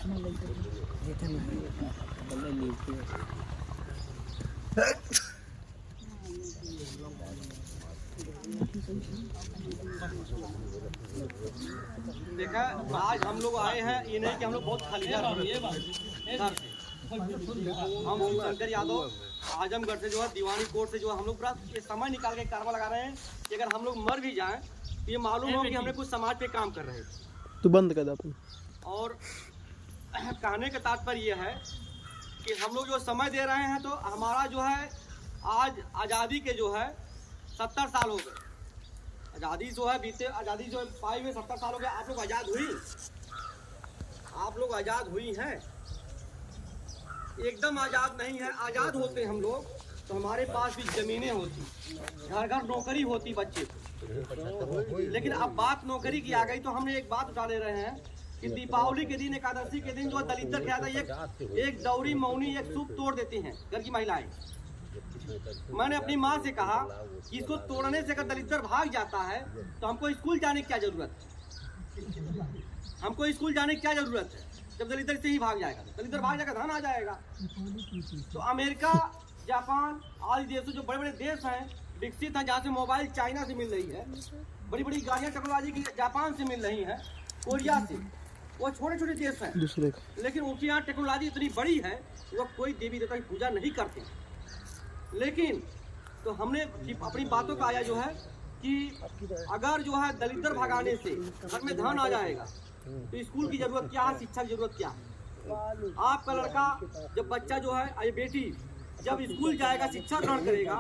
देखा, आज हम लोग आए हैं, ये नहीं कि हम लोग बहुत खाली घर से। हम शंकर यादव आजमगढ़ से जो है दीवानी कोर्ट से जो है हम लोग पूरा ये समय निकाल के कारवा लगा रहे हैं कि अगर हम लोग मर भी जाएं तो ये मालूम हो कि हमने कुछ समाज पे काम कर रहे हैं। तो बंद कर दो अपन। और कहने का तात्पर्य ये है कि हम लोग जो समय दे रहे हैं तो हमारा जो है आज आज़ादी के जो है 70 साल हो गए। आज़ादी जो है बीते आज़ादी जो पाई हुए 70 साल हो गए। आप लोग आज़ाद हुई, आप लोग आज़ाद हुई हैं, एकदम आज़ाद नहीं है। आज़ाद होते हम लोग तो हमारे पास भी ज़मीनें होती, घर घर नौकरी होती बच्चे को। लेकिन अब बात नौकरी की आ गई तो हमने एक बात उठा ले रहे हैं कि दीपावली के दिन, एकादशी के दिन जो दलितर क्या था, एक दौरी मौनी एक सूप तोड़ देती हैं घर की महिलाएं। मैंने अपनी माँ से कहा कि इसको तोड़ने से अगर दलितर भाग जाता है तो हमको स्कूल जाने की क्या जरूरत है? हमको स्कूल जाने की क्या जरूरत है जब दलितर से ही भाग जाएगा? दलितर भाग जाएगा, धन आ जाएगा। तो अमेरिका, जापान आदि देशों जो बड़े बड़े देश हैं, विकसित हैं, जहाँ से मोबाइल चाइना से मिल रही है, बड़ी बड़ी गाड़ियाँ टेक्नोलॉजी की जापान से मिल रही हैं, कोरिया से, वो छोटे छोटे देश हैं, लेकिन उनके यहाँ टेक्नोलॉजी इतनी बड़ी है वो कोई देवी देवता की पूजा नहीं करते। लेकिन तो हमने अपनी बातों का आया जो है कि अगर जो है दलितर भगाने से घर में धन आ जाएगा तो स्कूल की जरूरत क्या है, शिक्षा की जरूरत क्या है? आपका लड़का जब बच्चा जो है ये बेटी जब स्कूल जाएगा, शिक्षा ग्रहण करेगा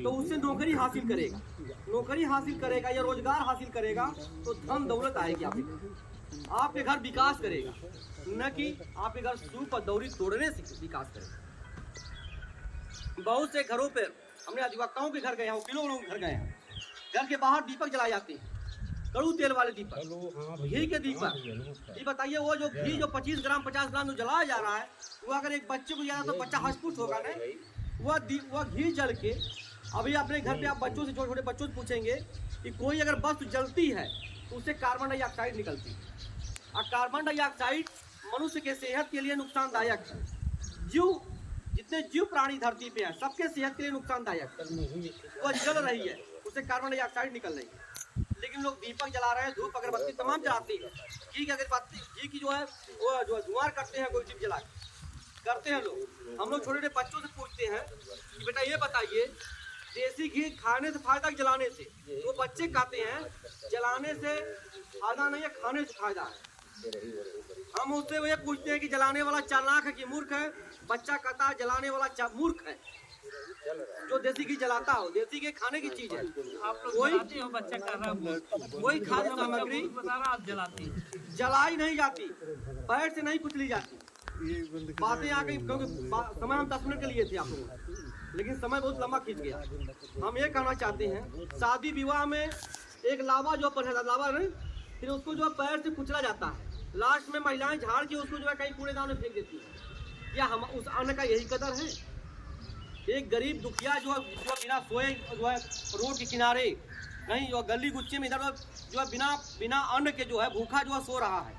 तो उससे नौकरी हासिल करेगा, नौकरी हासिल करेगा या रोजगार हासिल करेगा तो धन दौलत आएगी आपके घर विकास करेगा, न कि आपके घर सूप और दौरी तोड़ने से विकास करेगा। बहुत से घरों पर हमने अधिवक्ताओं के घर गए हैं, वकीलों के घर गए हैं, घर के बाहर दीपक जलाए जाते हैं, कड़ू तेल वाले दीपक, घी के दीपक। ये बताइए वो जो घी जो 25 ग्राम 50 ग्राम जो जलाया जा रहा है वो अगर एक बच्चे को जाना तो बच्चा हसपुस होगा नहीं। वह घी जल के अभी अपने घर पे आप बच्चों से, छोटे छोटे बच्चों से पूछेंगे कि कोई अगर वस्तु जलती है तो उससे कार्बन डाइऑक्साइड निकलती है, और कार्बन डाइऑक्साइड मनुष्य के सेहत के लिए नुकसानदायक है। जीव जितने जीव प्राणी धरती पे हैं सबके सेहत के लिए नुकसानदायक है। वो जल रही है, उससे कार्बन डाइऑक्साइड निकल रही है। लेकिन लोग दीपक जला रहे हैं, धूप अगरबत्ती तमाम जलाते हैं, घी की अगरबत्ती, घी की जो है वो जो धुआं करते हैं, कोई दीप जला करते हैं लोग। हम लोग छोटे छोटे बच्चों से पूछते हैं कि बेटा ये बताइए देसी घी खाने से फायदा जलाने से? वो बच्चे कहते हैं जलाने से फायदा नहीं है, खाने से फायदा है। हम उससे ये पूछते हैं कि जलाने वाला चालाक है कि मूर्ख है? बच्चा कहता है जलाने वाला मूर्ख है जो देसी घी जलाता हो। देसी घी खाने की चीज है, वही खाद्य सामग्री जलाई नहीं जाती, पैर से नहीं कुचली जाती। बातें आ गई क्योंकि समय हम 10 मिनट के लिए थे आप लोगों, लेकिन समय बहुत लंबा खींच गया। हम ये कहना चाहते हैं शादी विवाह में एक लावा जो लावा नहीं, फिर उसको जो पैर से कुचला जाता है, लास्ट में महिलाएं झाड़ के उसको जो है कहीं कूड़ेदान में फेंक देती है। क्या हम उस अन्न का यही कदर है? एक गरीब दुखिया जो बिना सोए जो है रोड के किनारे कहीं जो गली गुच्चे में इधर जो है बिना अन्न के जो है भूखा जो है सो रहा है,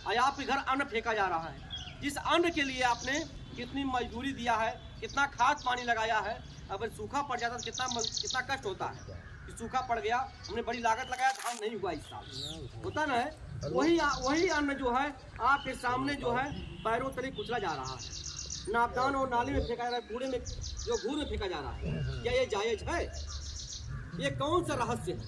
और आपके घर अन्न फेंका जा रहा है। जिस अन्न के लिए आपने कितनी मजदूरी दिया है, कितना खाद पानी लगाया है, अगर सूखा पड़ जाता तो कितना कष्ट होता है। सूखा पड़ गया, हमने बड़ी लागत लगाया, धान नहीं हुआ इस साल, होता ना है। वही अन्न जो है आपके सामने जो है पैरों तले कुचला जा रहा है, नापदान और नाली में फेंका जा रहा है, कूड़े में जो घूर में फेंका जा रहा है। क्या ये जायज है? ये कौन सा रहस्य है?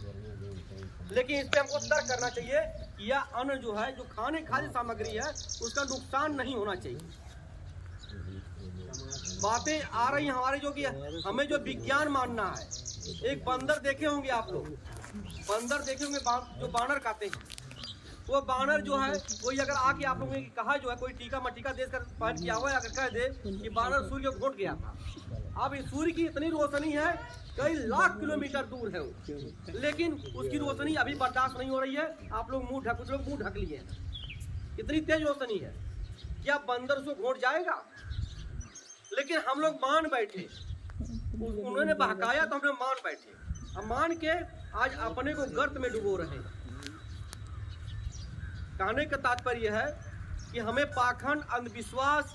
लेकिन इस पे हमको तर्क करना चाहिए कि यह अन्न जो है, जो खाद्य सामग्री है, उसका नुकसान नहीं होना चाहिए। बातें आ रही हमारे जो कि हमें जो विज्ञान मानना है। एक बंदर देखे होंगे आप लोग, बंदर देखे होंगे जो बानर खाते हैं। वो बानर जो है कोई अगर आके आप लोगों ने कहा जो है कोई टीका मटीका देकर पाठ किया हुआ, अगर कह दे कि बानर सूर्य को घोट गया था। अब इस सूर्य की इतनी रोशनी है, कई लाख किलोमीटर दूर है वो, लेकिन उसकी रोशनी अभी बर्दाश्त नहीं हो रही है। आप लोग कुछ लोग मुंह ढक लिए, इतनी तेज रोशनी है। क्या बंदर उसको घोट जाएगा? लेकिन हम लोग मान बैठे, उन्होंने बहकाया तो हम लोग मान बैठे, अब मान के आज अपने को गर्त में डुबो रहे हैं। कहने का तात्पर्य है कि कि हमें पाखंड, अंधविश्वास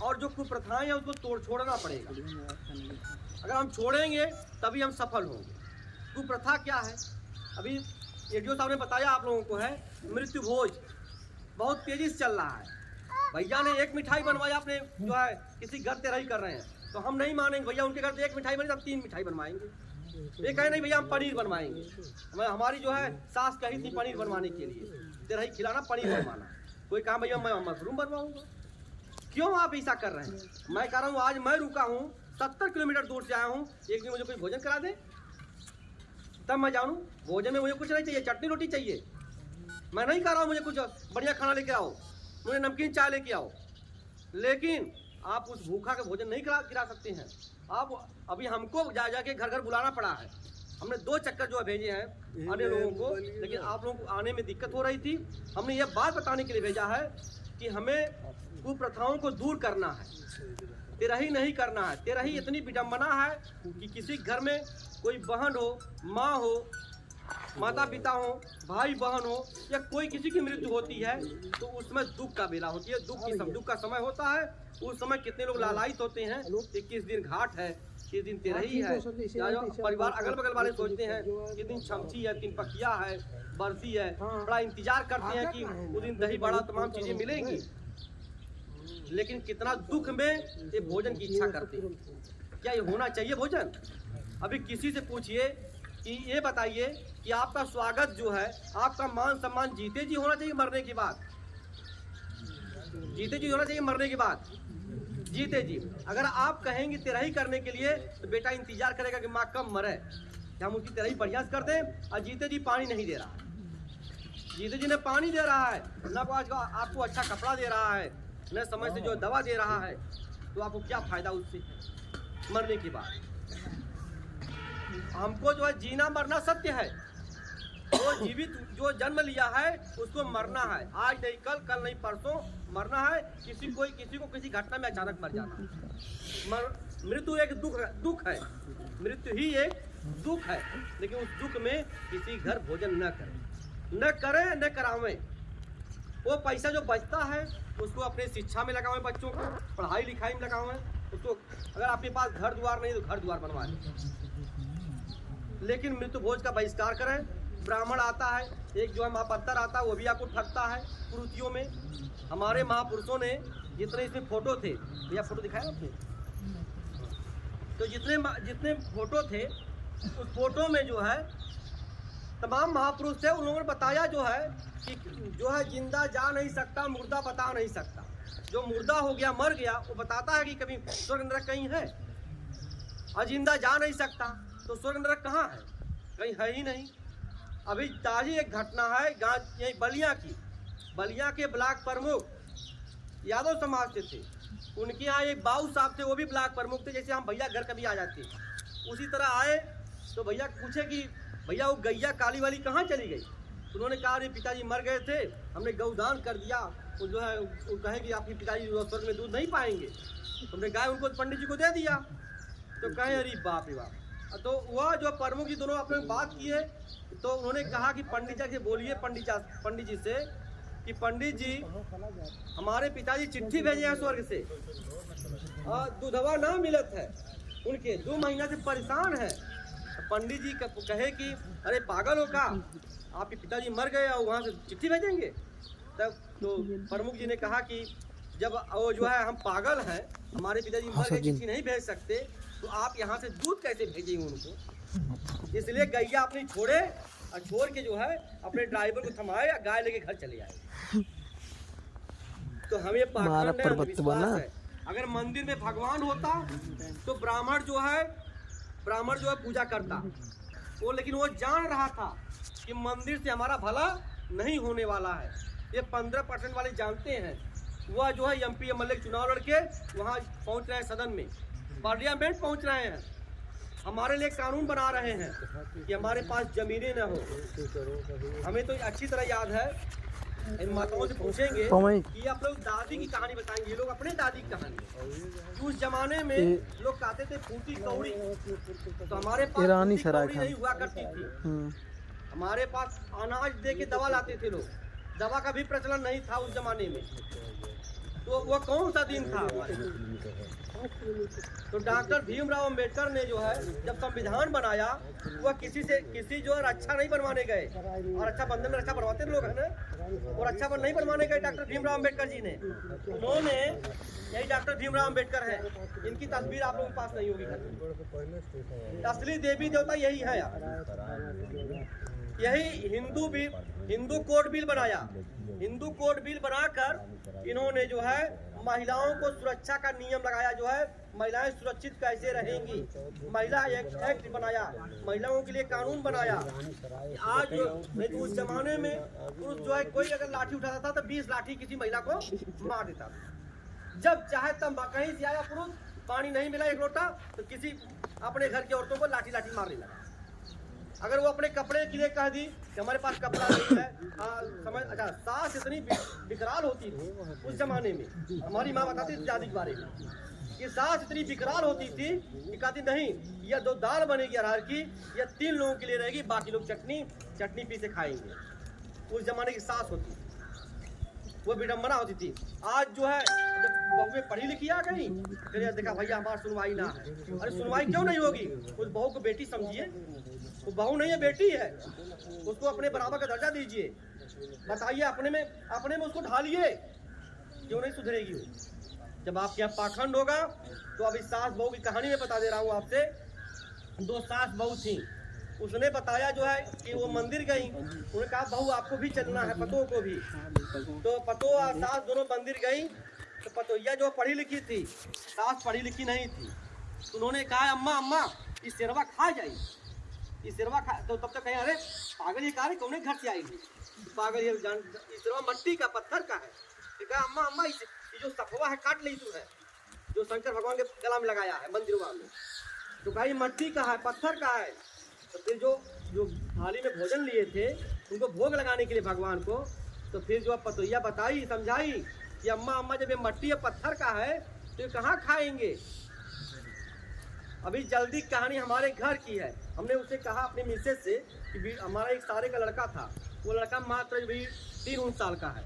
और जो कुप्रथाएं हैं उसको छोड़ना पड़ेगा। अगर हम छोड़ेंगे तभी हम सफल होंगे। कुप्रथा क्या है? अभी एडीओ साहब ने बताया आप लोगों को है, मृत्यु भोज बहुत तेजी से चल रहा है। भैया ने एक मिठाई बनवाई, आपने जो है किसी घर तेरही कर रहे हैं, तो हम नहीं मानेंगे। भैया उनके घर से एक मिठाई बनी, हम 3 मिठाई बनवाएंगे। ये कहे नहीं भैया हम पनीर बनवाएंगे। हमारी जो है सास कही थी पनीर बनवाने के लिए, तेरही खिलाना, पनीर बनवाना। कोई कहा भैया मैं मशरूम बनवाऊंगा। क्यों आप ऐसा कर रहे हैं? मैं कह रहा हूँ आज मैं रुका हूँ, 70 किलोमीटर दूर से आया हूँ, एक दिन मुझे कोई भोजन करा दे तब मैं जानूँ। भोजन में मुझे कुछ नहीं चाहिए, चटनी रोटी चाहिए। मैं नहीं कह रहा हूँ मुझे कुछ बढ़िया खाना लेके आओ, मुझे नमकीन चाय लेके आओ, लेकिन आप उस भूखा के भोजन नहीं गिरा सकते हैं। आप अभी हमको जाके घर घर बुलाना पड़ा है। हमने 2 चक्कर जो भेजे हैं अन्य लोगों को, लेकिन आप लोगों को आने में दिक्कत हो रही थी। हमने ये बात बताने के लिए भेजा है कि हमें कुप्रथाओं को दूर करना है, तेरही नहीं करना है। तेरही इतनी विडम्बना है कि किसी घर में कोई बहन हो, माँ हो, माता पिता हो, भाई बहन हो, या कोई किसी की मृत्यु होती है तो उसमें दुख का बेला होती है, दुख का समय होता है। उस समय कितने लोग लालायित होते हैं कि किस दिन घाट है, किस दिन तेरही है। परिवार अगल बगल वाले सोचते हैं कि दिन छमछी है, दिन पकिया है, बरसी है, बड़ा इंतजार करते हैं कि उस दिन दही बड़ा तमाम चीजें मिलेंगी। लेकिन कितना दुख में ये भोजन की इच्छा करते हैं। क्या ये होना चाहिए भोजन? अभी किसी से पूछिए कि ये बताइए कि आपका स्वागत जो है, आपका मान सम्मान जीते जी होना चाहिए मरने के बाद? जीते जी होना चाहिए मरने के बाद, जीते जी। अगर आप कहेंगे तेरही करने के लिए तो बेटा इंतजार करेगा कि माँ कब मरे, हम उसकी तेरही प्रयास कर दें। और जीते जी पानी नहीं दे रहा है, जीते जी ने पानी दे रहा है, न आपको अच्छा कपड़ा दे रहा है, न समय से जो दवा दे रहा है, तो आपको क्या फायदा उससे मरने के बाद? हमको जो है जीना मरना सत्य है। जो जीवित जो जन्म लिया है उसको मरना है, आज नहीं कल, कल नहीं परसों मरना है। किसी को किसी घटना में अचानक मर जाना। मृत्यु एक दुख है, मृत्यु ही एक दुख है। लेकिन उस दुख में किसी घर भोजन न करें, न करावें। वो पैसा जो बचता है उसको अपने शिक्षा में लगावें, बच्चों को पढ़ाई लिखाई में लगावें उसको। अगर आपके पास घर द्वार नहीं तो घर द्वार बनवा लें, लेकिन मृत्यु भोज का बहिष्कार करें। ब्राह्मण आता है, एक जो है महापत्तर आता है, वो भी आपको ठगता है कुरीतियों में। हमारे महापुरुषों ने जितने इसमें फोटो थे, भैया फोटो दिखाया आपने, तो जितने फोटो थे उस फोटो में जो है तमाम महापुरुष थे। उन लोगों ने बताया जो है कि जो है जिंदा जा नहीं सकता, मुर्दा बता नहीं सकता। जो मुर्दा हो गया, मर गया, वो बताता है कि कभी स्वर्ग नरक कहीं है। और जिंदा जा नहीं सकता तो स्वर्ग नरक कहाँ है? कहीं है ही नहीं। अभी ताजी एक घटना है गाँव यही बलिया के ब्लॉक प्रमुख यादव समाज से थे। उनके यहाँ एक बाबू साहब थे, वो भी ब्लॉक प्रमुख थे। जैसे हम भैया घर कभी आ जाते उसी तरह आए तो भैया पूछे कि भैया वो गैया काली वाली कहाँ चली गई? उन्होंने कहा अरे पिताजी मर गए थे, हमने गौदान कर दिया। वो जो है वो कहे कि आपके पिताजी स्वर्ग में दूध नहीं पाएंगे, हमने गाय उनको पंडित जी को दे दिया। तो कहे अरे बाप रे बाप। तो वह जो प्रमुख जी दोनों आपने बात की है, तो उन्होंने कहा कि पंडित जी से बोलिए, पंडित जी से कि पंडित जी हमारे पिताजी चिट्ठी भेजे हैं स्वर्ग से और दूधवा ना मिलत है, उनके 2 महीना से परेशान है। पंडित जी कहे कि अरे पागल हो का, आपके पिताजी मर गए और वहाँ से चिट्ठी भेजेंगे? तब तो प्रमुख जी ने कहा कि जब वो जो है हम पागल हैं, हमारे पिताजी मर गए, चिट्ठी नहीं भेज सकते, तो आप यहाँ से दूध कैसे भेजेंगे उनको? इसलिए गैया अपनी छोड़े और छोड़ के जो है अपने ड्राइवर को थमाए या गाय लेके घर चले आए। तो हमें पाखंड है, अंधविश्वास है। अगर मंदिर में भगवान होता तो ब्राह्मण जो है पूजा करता वो, लेकिन वो जान रहा था कि मंदिर से हमारा भला नहीं होने वाला है। ये 15% वाले जानते हैं। वह जो है MP MLA चुनाव लड़के वहाँ पहुँच रहे हैं, सदन में पार्लियामेंट पहुँच रहे हैं, हमारे लिए कानून बना रहे हैं कि हमारे पास जमीनें न हो। हमें तो अच्छी तरह याद है, इन माताओं से पूछेंगे कि आप लोग दादी की कहानी बताएंगे। ये लोग अपने दादी की कहानी, उस जमाने में लोग कहते थे फूटी कौड़ी, तो हमारे पास कौड़ी नहीं हुआ करती थी। हमारे पास अनाज दे के दवा लाते थे लोग, दवा का भी प्रचलन नहीं था उस जमाने में। तो वह कौन सा दिन था? तो डॉक्टर भीमराव अंबेडकर ने जो है जब संविधान बनाया, वह किसी जो है रक्षा नहीं बनवाने गए, और रक्षा बंधन में रक्षा बनवाते लोग है ना, और रक्षा बंधन नहीं बनवाने गए डॉक्टर भीमराव अंबेडकर जी ने। उन्होंने, यही डॉक्टर भीमराव अंबेडकर है, इनकी तस्वीर आप लोगों के पास नहीं होगी। असली देवी देवता यही है यार। यही हिंदू कोड बिल बनाया। हिंदू कोड बिल बनाकर इन्होंने जो है महिलाओं को सुरक्षा का नियम लगाया, जो है महिलाएं सुरक्षित कैसे रहेंगी, महिला एक्ट बनाया, महिलाओं के लिए कानून बनाया। आज नहीं तो उस जमाने में पुरुष जो है कोई अगर लाठी उठाता था तो 20 लाठी किसी महिला को मार देता था। जब चाहे तब कहीं से आया पुरुष, पानी नहीं मिला एक लोटा तो किसी अपने घर की औरतों को लाठी लाठी मारने लगा। अगर वो अपने कपड़े के लिए कह दी कि हमारे पास कपड़ा नहीं है, समझ। अच्छा, सास इतनी विकराल होती थी उस जमाने में, हमारी माँ बताती थी दादी के बारे में कि सास इतनी विकराल होती थी कि कहती नहीं, यह 2 दाल बनेगी अरहर की, यह 3 लोगों के लिए रहेगी, बाकी लोग चटनी पी से खाएंगे। उस जमाने की सास होती, वो विडम्बना होती थी। आज जो है जब बहुएं पढ़ी लिखी आ गई, फिर देखा भैया हमारी सुनवाई ना है। अरे सुनवाई क्यों नहीं होगी? उस बहू को बेटी समझिए, वो बहू नहीं है बेटी है, उसको अपने बराबर का दर्जा दीजिए। बताइए, अपने में उसको ढालिए, क्यों नहीं सुधरेगी वो? जब आपके यहाँ पाखंड होगा तो अभी सास बहू की कहानी में बता दे रहा हूँ आपसे। 2 सास बहू थी, उसने बताया जो है कि वो मंदिर गई, उन्होंने कहा बहू आपको भी चलना है, पतों को भी। तो पतो और सास दोनों मंदिर गई। तो पतोहिया जो पढ़ी लिखी थी, सास पढ़ी लिखी नहीं थी, तो उन्होंने कहा अम्मा इस सेरवा खा जाए, इस सेरवा खा। तो तब तक कहे अरे पागल ये कार्य कौन घर से आई? तो पागल ये इस सेरवा मट्टी का पत्थर का है। तो कहा अम्मा ये जो सफवा है काट ली तू है, जो शंकर भगवान के गला में लगाया है मंदिरवा में। तो कहा ये मट्टी का है, पत्थर का है। तो फिर जो थाली में भोजन लिए थे उनको भोग लगाने के लिए भगवान को, तो फिर जो पतोहिया बताई समझाई कि अम्मा जब ये मट्टी या पत्थर का है तो ये कहाँ खाएंगे? अभी जल्दी कहानी हमारे घर की है। हमने उससे कहा अपने मिसेज से कि हमारा एक सारे का लड़का था, वो लड़का मात्र भी 3 साल का है।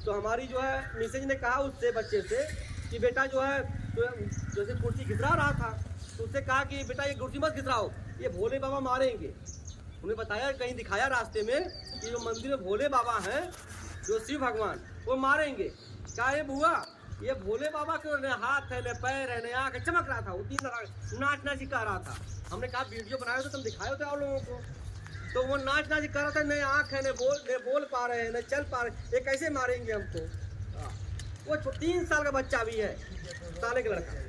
तो हमारी जो है मिसेज ने कहा उससे बच्चे से कि बेटा जो है तो जैसे कुर्सी घिसरा रहा था, तो उससे कहा कि बेटा ये कुर्सी मत घिसराओ, ये भोले बाबा मारेंगे। उन्हें बताया, कहीं दिखाया रास्ते में कि जो मंदिर में भोले बाबा हैं, जो शिव भगवान, वो मारेंगे। क्या ये बुआ, ये भोले बाबा के न हाथ है, न पैर है, न आँख, चमक रहा था, वो 3 नाच सिखा रहा था। हमने कहा वीडियो बनाए तो तुम दिखाए थे आप लोगों को। तो वो नाच कर रहा था, न आँख है, न बोल पा रहे हैं, न चल पा रहे, ये कैसे मारेंगे हमको? वो 3 साल का बच्चा भी है, साले का लड़का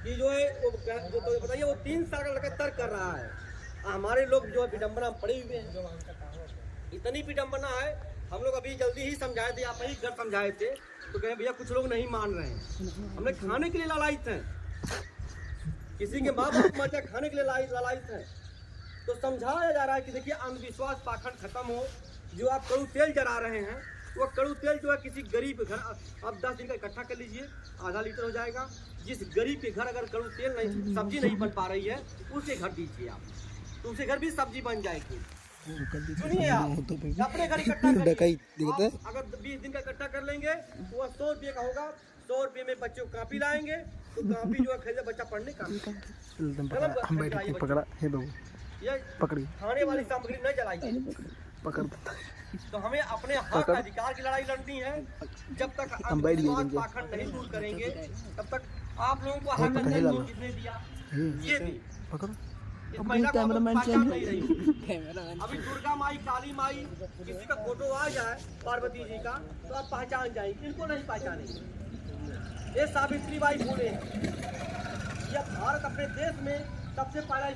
कि जो है वो तो बताइए, वो 3 साल का लड़का तर्क कर रहा है। हमारे लोग जो है विडम्बना पड़े हुए हैं, इतनी विडम्बना है। हम लोग अभी जल्दी ही समझाए थे, आप ही घर समझाए थे, तो कहे भैया कुछ लोग नहीं मान रहे हैं। हमने खाने के लिए लालायित हैं, किसी के माँ बाप मर जाए खाने के लिए लालायित हैं। तो समझाया जा रहा है कि देखिए अंधविश्वास पाखंड खत्म हो। जो आप कड़ू तेल जला रहे हैं, वो कड़ू तेल जो है किसी गरीब के घर आप 10 दिन का इकट्ठा कर लीजिए, आधा लीटर हो जाएगा। जिस गरीब के घर अगर कड़ू तेल नहीं, सब्जी नहीं बन पा रही है, उसके घर दीजिए आप, तो उसके घर भी सब्जी बन जाएगी। सुनिए आप, अपने घर इकट्ठा अगर 20 दिन का इकट्ठा कर लेंगे तो वह 100 रुपये का होगा। 100 रुपये में बच्चों को कापी लाएंगे, तो कापी जो है खरीदे बच्चा पढ़ने का। पकड़ी खाने वाली सामग्री न जलाइए, पकड़। तो हमें अपने हक अधिकार की लड़ाई लड़नी है। जब तक पाखंड नहीं दूर करेंगे, तब तक आप लोगों को हक किसने दिया? ये दी। इस महिला को पहचान नहीं रही। अभी दुर्गा माई, काली माई, किसी का फोटो आ जाए पार्वती जी का, तो आप पहचान जाएंगे, इनको नहीं पहचानेंगे। ये सावित्री बाई फुले, यह भारत अपने देश में सबसे पहला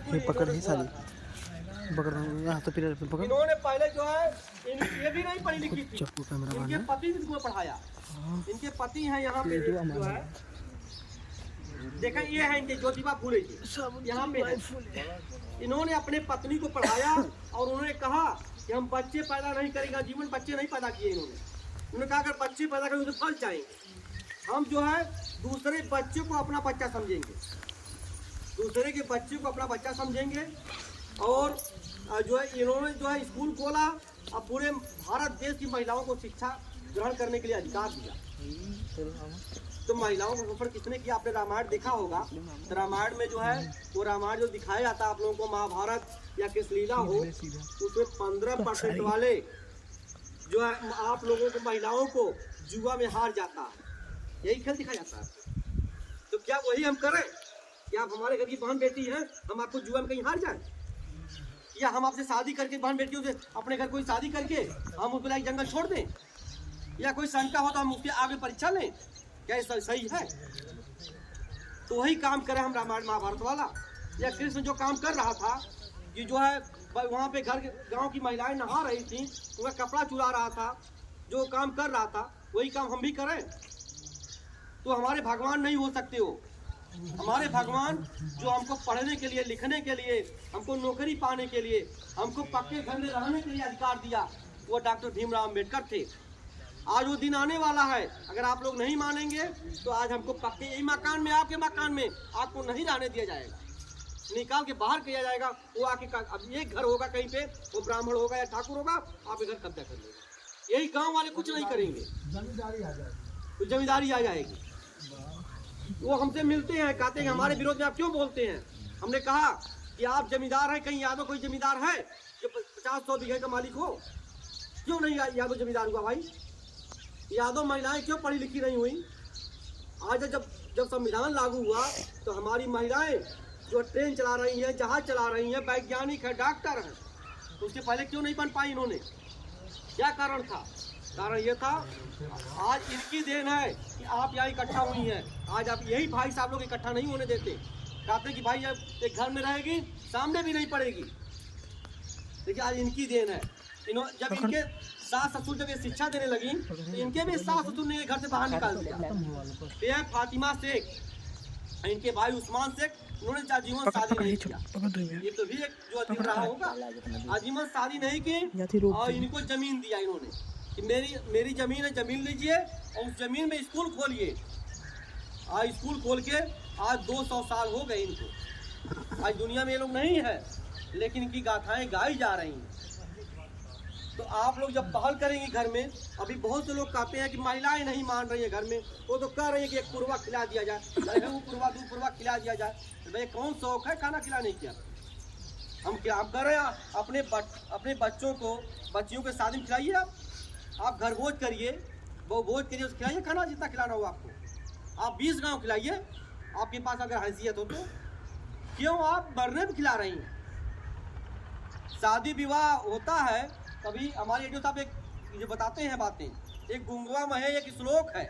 इन्होंने पहले जो है ये भी नहीं पढ़ी लिखी थी, इनके पति ने इनको पढ़ाया। इनके पति हैं यहाँ पे जो है, देखा ये है इनके ज्योतिबा फुले जी, यहाँ पे है। इन्होंने अपने पत्नी को पढ़ाया और उन्होंने कहा कि हम बच्चे पैदा नहीं करेंगे, जीवन बच्चे नहीं पैदा किए। उन्होंने कहा अगर बच्चे पैदा करेंगे तो फल जाएंगे। हम जो है दूसरे बच्चे को अपना बच्चा समझेंगे, दूसरे के बच्चे को अपना बच्चा समझेंगे। और जो है इन्होंने जो है स्कूल खोला अब पूरे भारत देश की महिलाओं को शिक्षा ग्रहण करने के लिए अधिकार दिया। तो महिलाओं का शोषण किसने किया? आपने रामायण देखा होगा, तो रामायण में जो है वो रामायण जो दिखाया जाता है आप लोगों को, महाभारत या कृष्णलीला हो, उसमें 15% वाले जो है आप लोगों को महिलाओं को जुआ में हार जाता है, यही खेल दिखाया जाता है। तो क्या वही हम करें? क्या आप हमारे घर की बहन बेटी हैं, हम आपको जुआ में कहीं हार जाए? या हम आपसे शादी करके बहन बेटियों से अपने घर कोई शादी करके हम उसको लाइक जंगल छोड़ दें? या कोई शंका हो तो हम उसके आगे परीक्षा लें? क्या सही है? तो वही काम करें हम रामायण महाभारत वाला। या कृष्ण जो काम कर रहा था कि जो है वहाँ पे घर गांव की महिलाएं नहा रही थी, उनका कपड़ा चुरा रहा था, जो काम कर रहा था वही काम हम भी करें? तो हमारे भगवान नहीं हो सकते हो। हमारे भगवान जो हमको पढ़ने के लिए, लिखने के लिए, हमको नौकरी पाने के लिए, हमको पक्के घर में रहने के लिए अधिकार दिया, वो डॉक्टर भीमराव अम्बेडकर थे। आज वो दिन आने वाला है, अगर आप लोग नहीं मानेंगे तो आज हमको पक्के यही मकान में, आपके मकान में आपको नहीं रहने दिया जाएगा, निकाल के बाहर किया जाएगा। वो आके अब एक घर होगा कहीं पे, वो ब्राह्मण होगा या ठाकुर होगा, आप घर कब्जा कर लेगा। यही गांव वाले कुछ नहीं करेंगे, जमींदारी आ जाएगी, तो जमींदारी आ जाएगी। वो हमसे मिलते हैं, कहते हैं हमारे विरोध में आप क्यों बोलते हैं? हमने कहा कि आप जमींदार हैं, कहीं यादव कोई जमींदार है जो 50-100 बीघे का मालिक हो? क्यों नहीं यादव जमींदार हुआ भाई? यादव महिलाएं क्यों पढ़ी लिखी नहीं हुई? आज जब संविधान लागू हुआ तो हमारी महिलाएं जो ट्रेन चला रही हैं, जहाज चला रही हैं, वैज्ञानिक है, डॉक्टर हैं, तो उसके पहले क्यों नहीं बन पाई इन्होंने? क्या कारण था? कारण ये था आज इनकी देन है कि आप यहाँ इकट्ठा हुई हैं। आज आप यही भाई साहब लोग इकट्ठा नहीं होने देते, कहते कि भाई जब एक घर में रहेगी सामने भी नहीं पड़ेगी। देखिए आज इनकी देन है। जब इनके सास ससुर जब ये शिक्षा देने लगी तो इनके भी सास ससुर ने घर से बाहर निकाल दिया। फातिमा शेख, इनके भाई उस्मान शेख, उन्होंने आजीवन शादी नहीं किया। ये तो भी एक जो अतीत रहा होगा, आजीवन शादी नहीं की और इनको जमीन दिया इन्होंने कि मेरी जमीन है, जमीन लीजिए और उस जमीन में स्कूल खोलिए। आज स्कूल खोल के आज 200 साल हो गए इनको। आज दुनिया में ये लोग नहीं है, लेकिन इनकी गाथाएं गाई जा रही हैं। तो आप लोग जब पहल करेंगे घर में, अभी बहुत से लोग कहते हैं कि महिलाएं नहीं मान रही है घर में, वो तो कह रही है कि एक पुरवा खिला दिया जाए, वो पुरवा 2 पुरवा खिला दिया जाए। तो भाई कौन शौक है खाना खिलाने की? हम क्या आप कर रहे हैं? अपने बच्चों को, बच्चियों के शादी में खिलाइए। आप घर भोज करिए, वो भोज करिए, उसको खिलाइए खाना जितना खिलाना हो आपको। आप 20 गाँव खिलाइए, आपके पास अगर हैसियत हो तो। क्यों आप मरने में खिला रही हैं? शादी विवाह होता है कभी हमारे एडियो साहब एक जो बताते हैं बातें, एक गुंगवा महे एक श्लोक है,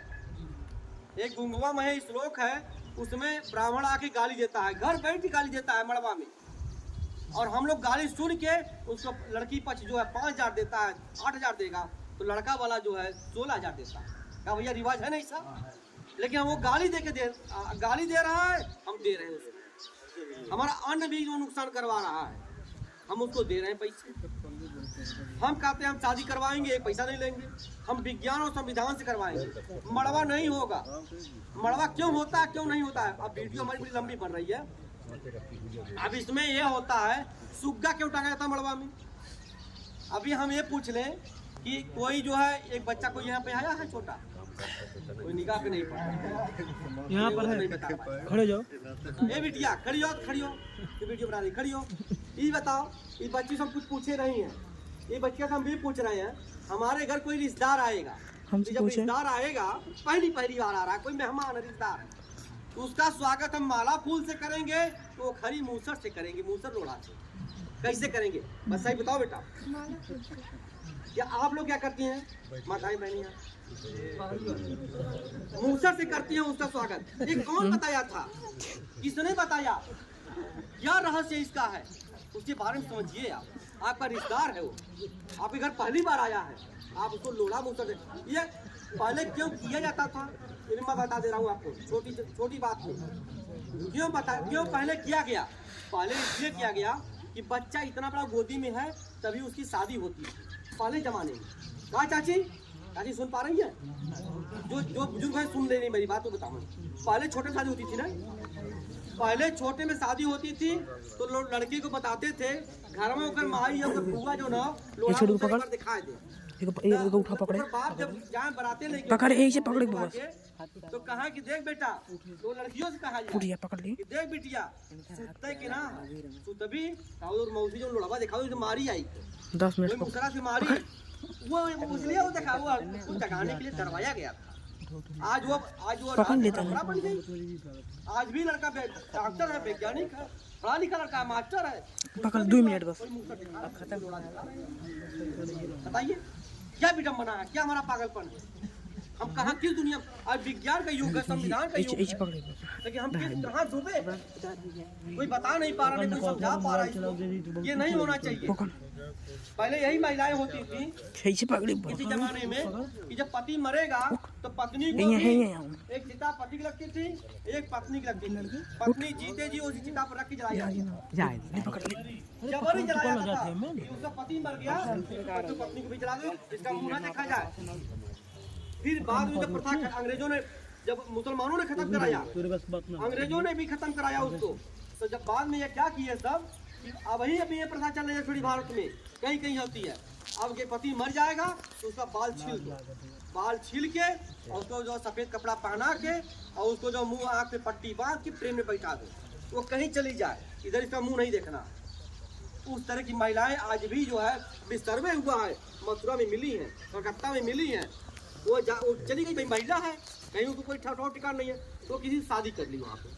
एक गुंगवा महे श्लोक है, उसमें ब्राह्मण आके गाली देता है, घर बैठ के गाली देता है मड़वा में, और हम लोग गाली सुन के उसको लड़की पक्ष जो है 5000 देता है, 8000 देगा, तो लड़का वाला जो है 16000 देता है। क्या भैया रिवाज है नहीं सब? लेकिन हम वो गाली दे रहा है, हम दे रहे हैं उसको। हमारा अन्न भी जो नुकसान करवा रहा है, हम उसको दे रहे हैं पैसे। हम कहते हैं हम शादी करवाएंगे, एक पैसा नहीं लेंगे। हम विज्ञान और संविधान से करवाएंगे, मड़वा नहीं होगा। मड़वा क्यों होता है, क्यों नहीं होता है? अब वीडियो हमारी बड़ी लंबी बन रही है। अब इसमें यह होता है सुग्गा क्यों टांगा जाता है मड़वा में? अभी हम ये पूछ लें कि कोई जो है एक बच्चा कोई यहाँ पे आया है छोटा, कोई निगाह पे नहीं पड़ा, यहाँ पर है, खड़े जाओ, ये बिटिया खड़ी हो, ये वीडियो बना रही, खड़ी हो। ये बताओ, ये बच्ची सब कुछ पूछे नहीं है, ये बच्चे से हम भी पूछ रहे हैं। हमारे घर कोई रिश्तेदार आएगा, जब रिश्तेदार आएगा, पहली बार आ रहा है, कोई मेहमान रिश्तेदार है, तो उसका स्वागत हम माला फूल से करेंगे, तो वो खरी मूसर से करेंगे, मूसर लोढ़ा से। कैसे करेंगे बस सही बताओ बेटा? क्या आप लोग क्या करती हैं माताएं बहनियां? मूसर से करती हैं उसका स्वागत। ये कौन बताया था? किसने बताया? क्या रहस्य इसका है? उसके बारे में समझिए। आपका रिश्तेदार है, वो आपके घर पहली बार आया है, आप उसको लोढ़ा मूसर दे। ये पहले क्यों किया जाता था, मैं बता दे रहा हूँ आपको, छोटी बात नहीं। क्यों पहले किया गया? पहले इसलिए किया गया कि बच्चा इतना बड़ा गोदी में है तभी उसकी शादी होती है पहले जमाने में। कहा चाची सुन पा रही है? जो बुजुर्ग है सुन ले रही मेरी बात, तो बताऊँ। पहले छोटे शादी होती थी ना, पहले छोटे में शादी होती थी तो लोग लड़की को बताते थे घर में होकर माई या बुआ जो ना लोड़ा दिखाए दे। एक उठा पकड़े बाप जब जाए बराते लेके पकड़ ऐसे पकड़े बस तो कहा कि देख बेटा, दो लड़कियों से कहा उठिया पकड़ ली कि देख बिटिया सुतते कि ना सुतबी और मौसी जो लोड़वा दिखाओ जो मारी आई 10 मिनट मुसरा से मारी वो इसलिए वो दिखा वो कुछ जगाने के लिए डरवाया गया था। आज वो पकड़ लेता बड़ा बन गई। आज भी लड़का डॉक्टर है, वैज्ञानिक है, पढ़ा लिखा लड़का है, मास्टर है। पकड़ 2 मिनट बस बताइए क्या विडम्बना है, क्या हमारा पागलपन है। हम कहाँ किस दुनिया, आज विज्ञान का युग है, संविधान का युग है, पकड़े लेकिन हम किस कहाँ डूबे, कोई बता नहीं पा रहा, नहीं कोई समझा पा रहा है। ये नहीं होना चाहिए। पहले यही महिलाएं होती थी कैसे पकड़े किसी जमाने में कि जब पति मरेगा तो पत्नी को एक चिता पति की लगती थी, एक पत्नी की लगती थी। पत्नी जीते जी उसी चिता पर रख के जलाई जाती थी। जब नहीं जलाया जाता कि उसका पति मर गया तो पत्नी को भी जला दो, इसका मुंह ना देखा जाए। फिर बाद में जब प्रथा अंग्रेजों ने, जब मुसलमानों ने खत्म कराया, अंग्रेजों ने भी खत्म कराया उसको, तो जब बाद में ये क्या किए सब, अब अभी ये प्रथा चल रही है थोड़ी भारत में, कहीं कहीं होती है। अब के पति मर जाएगा तो उसका बाल छील दो, बाल छील के और उसको जो सफेद कपड़ा पहना के और उसको जो मुंह आँख पे पट्टी बांध के प्रेम में बैठा दो, वो कहीं चली जाए, इधर इसका मुंह नहीं देखना। उस तरह की महिलाएं आज भी जो है, अभी सर्वे हुआ है, मथुरा में मिली हैं, कलकत्ता में मिली हैं, वो चली गई, भाई महिला है, कहीं उसको कोई ठहराव ठिकाना नहीं है, तो किसी से शादी कर ली वहाँ पे,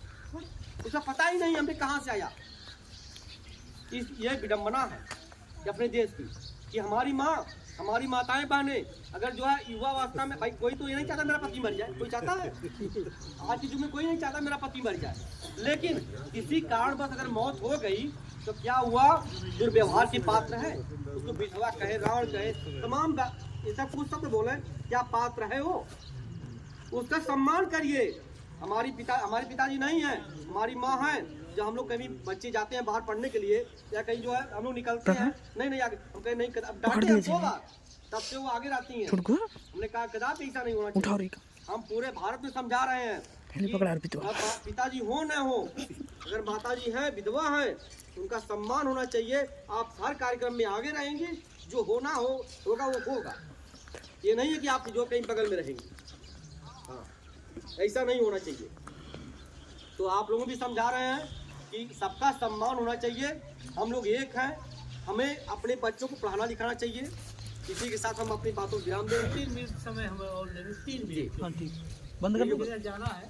उसका पता ही नहीं हमें कहाँ से आया। ये विडम्बना है कि अपने देश की, कि हमारी माँ, हमारी माताएं बहनें अगर जो है युवा अवस्था में, भाई कोई तो ये नहीं चाहता मेरा पति मर जाए, कोई चाहता है? आज के युग में कोई नहीं चाहता मेरा पति मर जाए, लेकिन किसी कारणवश अगर मौत हो गई तो क्या हुआ, दुर्व्यवहार के पात्र है, उसको विधवा कहे, रावण कहे, तमाम ऐसा कुछ शब्द बोले, क्या पात्र है वो, उसका सम्मान करिए। हमारे पिताजी नहीं है, हमारी माँ है। जब हम लोग कहीं बच्चे जाते हैं बाहर पढ़ने के लिए या कहीं जो है हम लोग निकलते हैं, नहीं आगे हम कहीं नहीं, अब डांटे हमको बात, तब से वो आगे रहती हैं। हमने कहा कदापि ऐसा नहीं होना चाहिए। हम पूरे भारत में समझा रहे हैं, पिताजी हो न हो, अगर माताजी है, विधवा है, उनका सम्मान होना चाहिए। आप हर कार्यक्रम में आगे रहेंगे, जो होना होगा वो होगा। ये नहीं है कि आप जो कहीं बगल में रहेंगे, हाँ, ऐसा नहीं होना चाहिए। तो आप लोगों भी समझा रहे हैं कि सबका सम्मान होना चाहिए, हम लोग एक हैं, हमें अपने बच्चों को पढ़ाना लिखाना चाहिए। इसी के साथ हम अपनी बातों को विराम दें। 3 मिनट समय हमें और 3 मिनट बंद कर दो, जाना है।